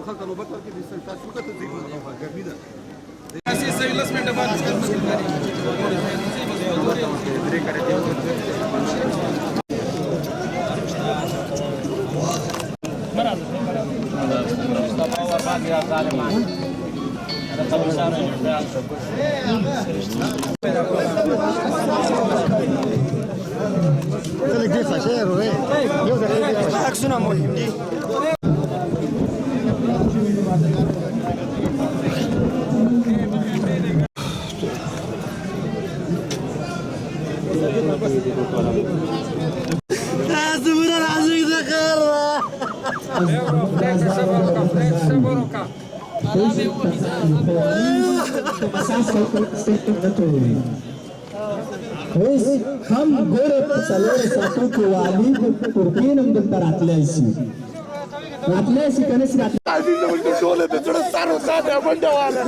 خلک نوبت ورکړي د تاسو ته ځي ګرمي ده اسی صحیح 10 منټه بعد عکسونه مهم دي हम गोरे सलोर सातू के वाली तुर्कीन हम दल रातल्यासी कनेस عايزين نقول دول دول صاروا ساده بندواله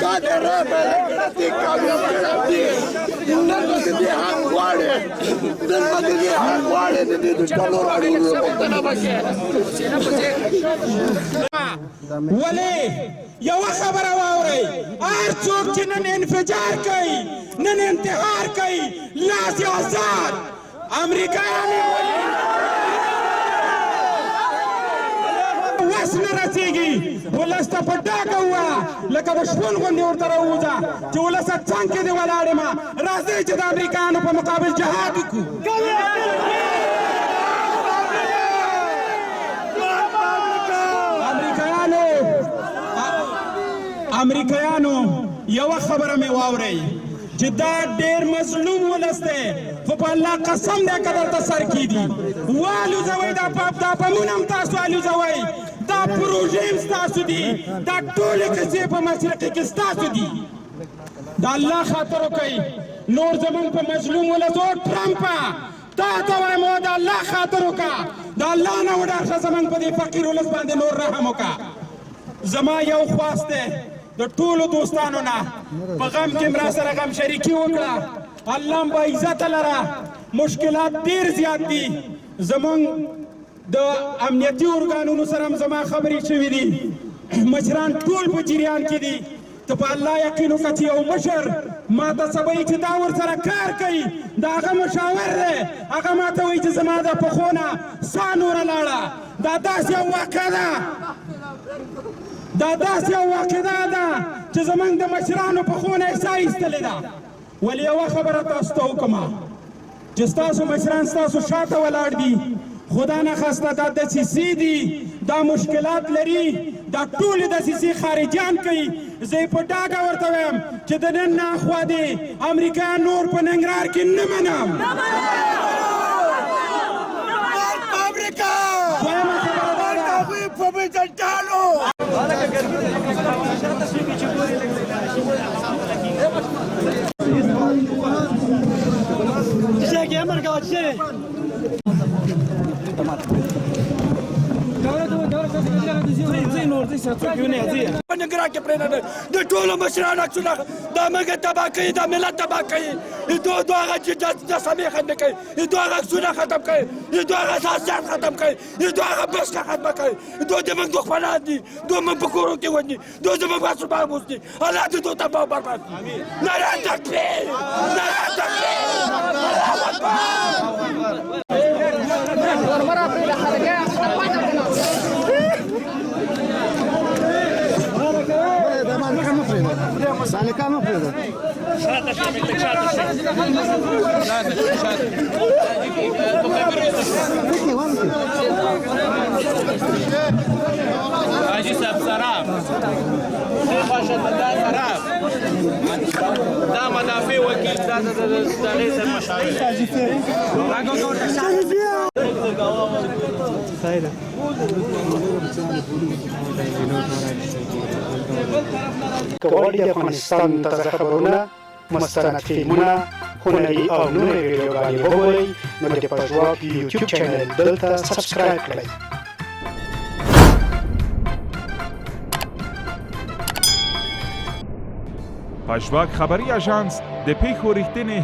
ساده رابع دي كاميرا دي نلبس دي هانغوالي نلبس دي هانغوالي دي دولار عليه وقتنا بكي ولی یو خبر واوري هر څوک چې نن انفجار کوي نن انتحار کوي لاس یې آزاد امریکایانو وس نه رسېږي ولس ته په ډاګه ووایه لکه د شپون غوندې ورته راووځه چې ولسه څنګ کې دې ولاړ یم راځئ چې د امریکایانو په مقابل جهاد وکړو امریکایانو یوه خبره مې واورئ چې دا ډېر مظلوم ولس دی خو په الله قسم دی که درته سر کېږي والوځوئ دا بمونه هم تاسو الوځوئ دا پروژې هم ستاسو دي دا ټولې کیسې په مشرقي کې ستاسو دي د الله خاطر وکئ نور زموږ په مظلوم ولس او ټرمپه تا ته وایم د الله خاطر وکړه د الله نه وډار شه زموږ په دې فقیر ولس باندې نور رحم وکړه زما یو خواست دی د ټولو دوستانو نه په غم کې مرا سره غم شریکي وکړه الله هم با عزت لره مشکلات ډېر زیات دي زموږ د امنیتي ارګانونو سره هم زما خبرې شوي دي مشران ټول په جریان کې دي ته په الله یقین وکړه چې یو مشر ما ته څه وایي چې دا ورسره کار کوي د هغه مشاور دی هغه ما ته وایي چې زما د پښو نه ساه نوره لاړه دا داسې یو واقعه ده دا داسې یو واقعه ده چې زموږ د مشرانو پښو نه یې ساه ایستلې ده ولې یوه خبره تاسو ته وکړمه چې ستاسو مشران ستاسو شاته ولاړ دي خدا نخواسته دا دسیسې دي دا مشکلات لري دا ټولې دسیسې خارجیان کوي زه یې په ډاګه ورته وایم چې د نن نه اخوا دې امریکایان نور په ننګرهار کې نه منم په ننګرهار کې پرېږده د ټولو مشرانو عکسونه دا موږ تباه کوي دا ملت تباه کوي دو هغه جسامې ختمې کوي دو هغه عکسونه ختم کوي دو هغه اساسات ختم کوي دو هغه بشکه ختمه کوي دو زموږ دښمنان دي دو موږ په کورو کې وني دو زموږ ماشومان اوس دي الله دې دو تباه برباد کړي نعره تکبیر نعره تکبیر الله اکبر سالکا ما پرېږده حاجی صاحب سراب شیخ اشدالله سراب دا مدافع وکیل دا رئیس المشاهیر که غواړئ د افغانستان تازه خبرونه مستند فلمونه هنري او نورې ویډیوګانې وګورئ نو د پژواک یوټیوب چینل دلته سبسکرایب کړئ پژواک خبري اژانس د پیښو رښتینې